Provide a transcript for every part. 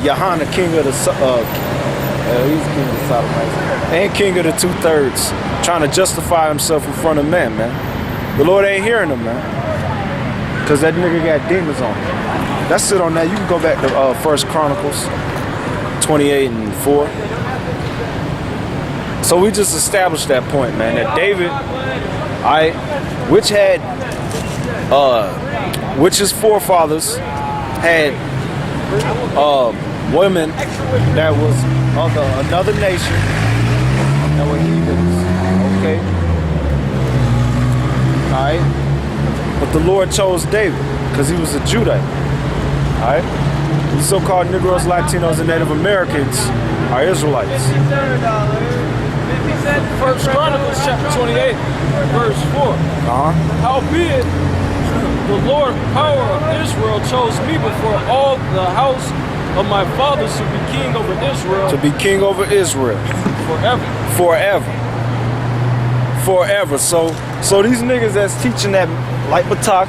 Yohanan, king of the he's king of the Sodomites, and king of the 2/3, trying to justify himself in front of men, man. The Lord ain't hearing him, man, because that nigga got demons on him. That's it on that. You can go back to 1 Chronicles 28:4. So we just established that point, man, that David, which his forefathers had women that was of another nation that were heathens, okay? Alright? But the Lord chose David because he was a Judite, alright? These so-called Negroes, Latinos, and Native Americans are Israelites. 1 Chronicles chapter 28, verse 4. Howbeit, the Lord power of Israel chose me before all the house of my fathers to be king over Israel. To be king over Israel. Forever. Forever. Forever. So these niggas that's teaching that, like Batach,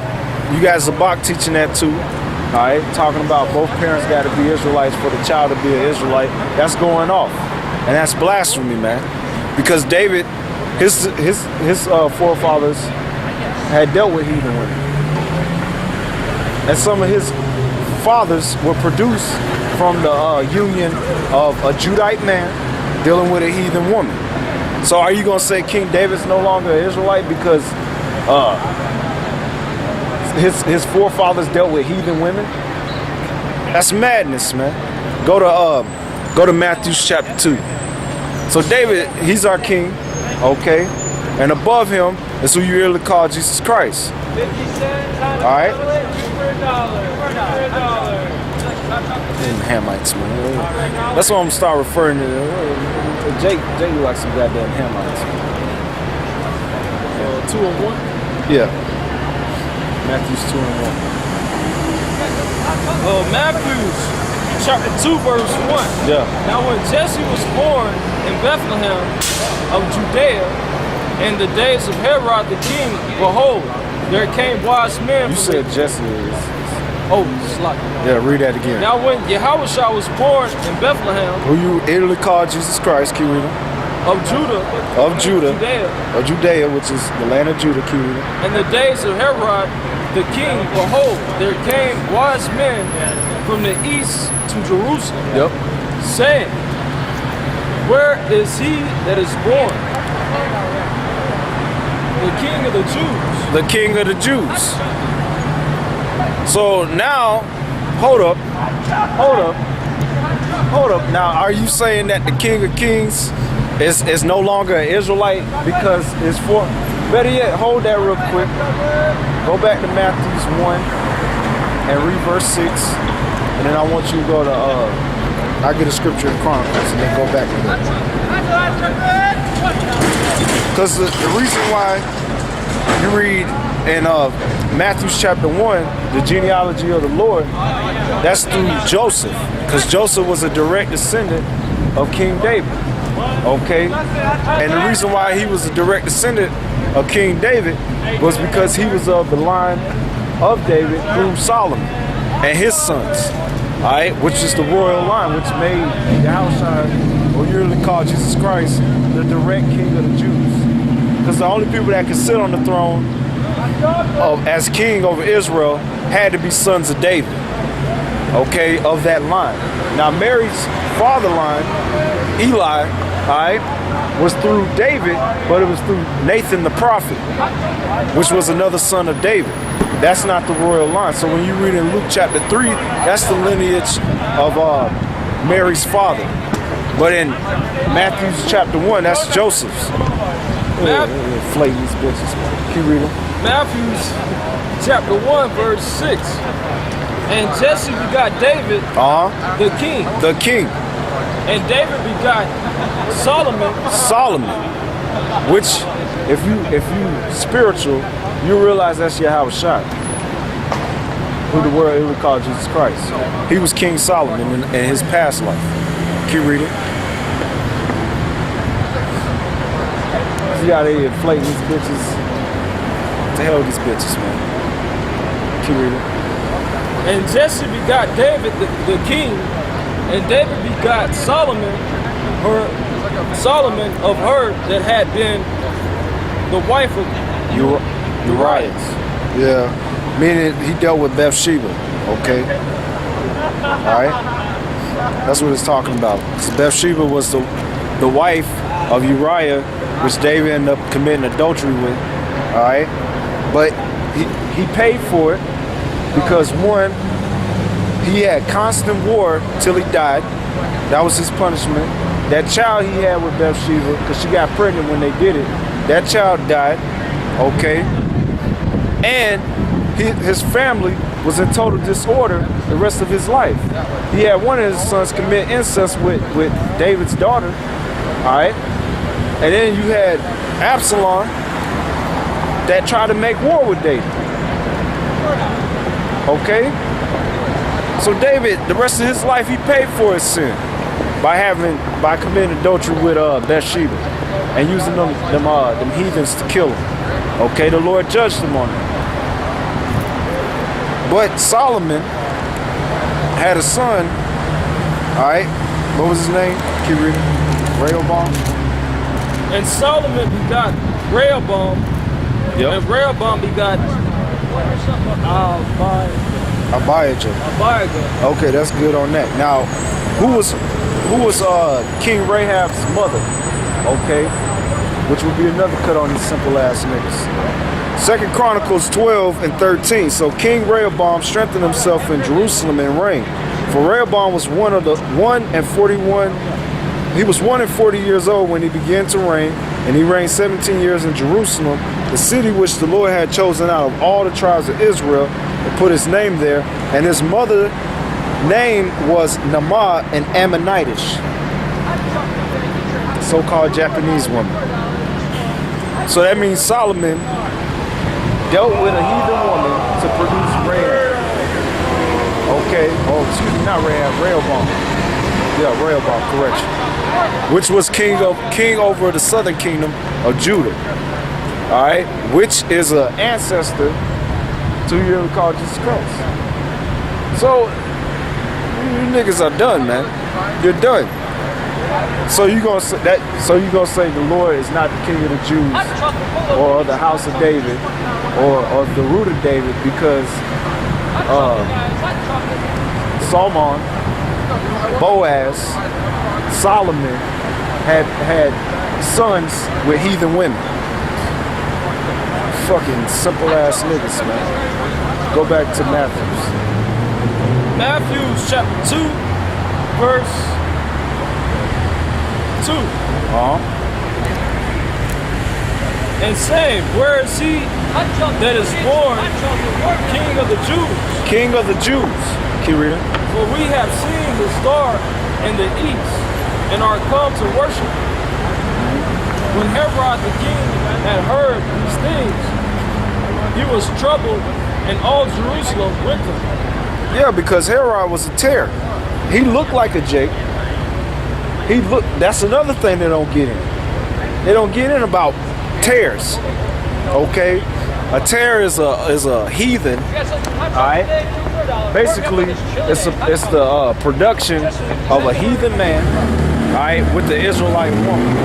you guys Zabak teaching that too. Alright, talking about both parents got to be Israelites for the child to be an Israelite. That's going off. And that's blasphemy, man. Because David, his forefathers had dealt with heathen women. And some of his fathers were produced from the union of a Judite man dealing with a heathen woman. So are you going to say King David's no longer an Israelite because his forefathers dealt with heathen women? That's madness, man. Go to Matthew chapter 2. So David, he's our king, okay? And above him is who you really call Jesus Christ. All right? Hamites, man. That's what I'm gonna start referring to. Jake likes some goddamn Hamites. 2 and 1? Yeah. Matthew's 2 and 1. Matthew's chapter 2, verse 1. Yeah. Now when Jesse was born in Bethlehem of Judea, in the days of Herod the king, behold, there came wise men. You said Jesse is. Oh, slot. Yeah, read that again. Now when Yahushua was born in Bethlehem, who you literally called Jesus Christ, keep reading. Of Judah. Judea. Of Judea, which is the land of Judah, keep reading. In the days of Herod the king, behold, there came wise men from the east to Jerusalem. Yep. Saying, where is he that is born? The king of the Jews. The king of the Jews. So now, hold up. Now, are you saying that the King of Kings is no longer an Israelite because it's for? Better yet, hold that real quick. Go back to Matthew 1 and read verse 6, and then I want you to go to I'll get a scripture in Chronicles and then go back to that. Because the reason why you read in Matthew chapter 1, the genealogy of the Lord, that's through Joseph. Because Joseph was a direct descendant of King David. Okay? And the reason why he was a direct descendant of King David was because he was of the line of David through Solomon and his sons. Alright? Which is the royal line, which made Yahushua, or you really call Jesus Christ, the direct king of the Jews. Because the only people that could sit on the throne as king over Israel had to be sons of David, okay, of that line. Now Mary's father line, Eli, was through David, but it was through Nathan the prophet, which was another son of David. That's not the royal line. So when you read in Luke chapter 3, that's the lineage of Mary's father. But in Matthew chapter 1, that's Joseph's. Flating these bitches. Keep reading. Matthew chapter 1, verse 6. And Jesse begot David, the king. The king. And David begot Solomon. Which, if you spiritual, you realize that's Yahushua, who the world would call Jesus Christ. He was King Solomon in his past life. Keep reading. You out here inflating these bitches. What the hell are these bitches, man? Keep reading. And Jesse begot David the king, And David begot Solomon of her that had been the wife of Uriah. Yeah, meaning he dealt with Bathsheba. Okay, all right. That's what it's talking about. So Bathsheba was the wife of Uriah, which David ended up committing adultery with. All right, but he paid for it because one, he had constant war till he died. That was his punishment. That child he had with Bathsheba, because she got pregnant when they did it, that child died. Okay, and his family was in total disorder the rest of his life. He had one of his sons commit incest with David's daughter. All right, and then you had Absalom that tried to make war with David. Okay, so David, the rest of his life, he paid for his sin by committing adultery with Bathsheba and using them heathens to kill him. Okay, the Lord judged him on it. But Solomon had a son. All right, what was his name? Keep reading. Rehoboam. And Solomon begot Rehoboam. Yep. And Rehoboam begot Abijah. Okay, that's good on that. Now, who was King Rahab's mother? Okay, which would be another cut on these simple ass niggas. 2 Chronicles 12 and 13. So King Rehoboam strengthened himself in Jerusalem and reigned. For Rehoboam was one and 41. He was 1 and 40 years old when he began to reign, and he reigned 17 years in Jerusalem, the city which the Lord had chosen out of all the tribes of Israel, and put his name there. And his mother name was Naamah, an Ammonitish, so-called Japanese woman. So that means Solomon dealt with a heathen woman to produce Rahab. Okay, not Rahab, Rehoboam. Yeah, Rehoboam, correction. Which was king over the southern kingdom of Judah. All right, which is an ancestor to you called Jesus Christ. So you niggas are done, man. You're done. So you gonna say that? So you gonna say the Lord is not the King of the Jews, or the house of David, or the root of David, because Solomon, Boaz, Solomon had sons with heathen women. Fucking simple ass niggas, man. Go back to Matthews. Matthew chapter 2, verse 2. And saying, where is he that is born King of the Jews? King of the Jews. Keep reading. For we have seen the star in the east, and are come to worship. When Herod the king had heard these things, he was troubled, and all Jerusalem with him. Yeah, because Herod was a terror. He looked like a Jake. That's another thing they don't get in. They don't get in about tares. Okay? A tare is a heathen. Alright? Basically, it's the production of a heathen man, alright, with the Israelite woman.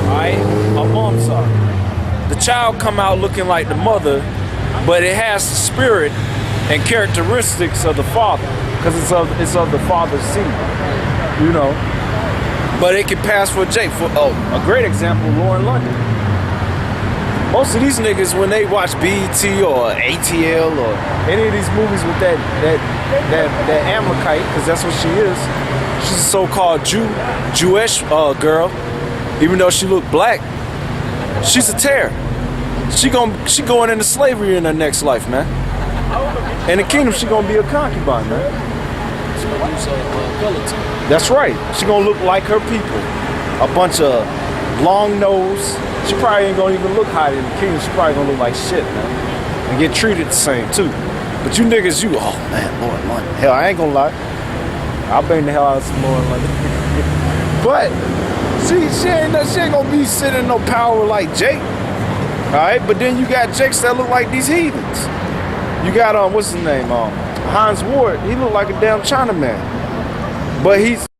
Alright? A mamzah. The child come out looking like the mother, but it has the spirit and characteristics of the father, because it's of the father's seed. You know. But it can pass for Jake. A great example, Lauren London. Most of these niggas, when they watch BET or ATL or any of these movies with that Amalekite, because that's what she is. She's a so-called Jewish girl, even though she look black. She's a terror. She going into slavery in her next life, man. In the kingdom, she gonna be a concubine, man. That's right. She gonna look like her people. A bunch of long nose. She probably ain't gonna even look hot in the kingdom. She probably gonna look like shit, man. And get treated the same too. But you niggas, oh man, Lord London. Hell, I ain't gonna lie. I'll bang the hell out of some Lord London. But she ain't gonna be sitting in no power like Jake. Alright, but then you got Jakes that look like these heathens. You got what's his name? Hans Ward, he looked like a damn Chinaman. But he's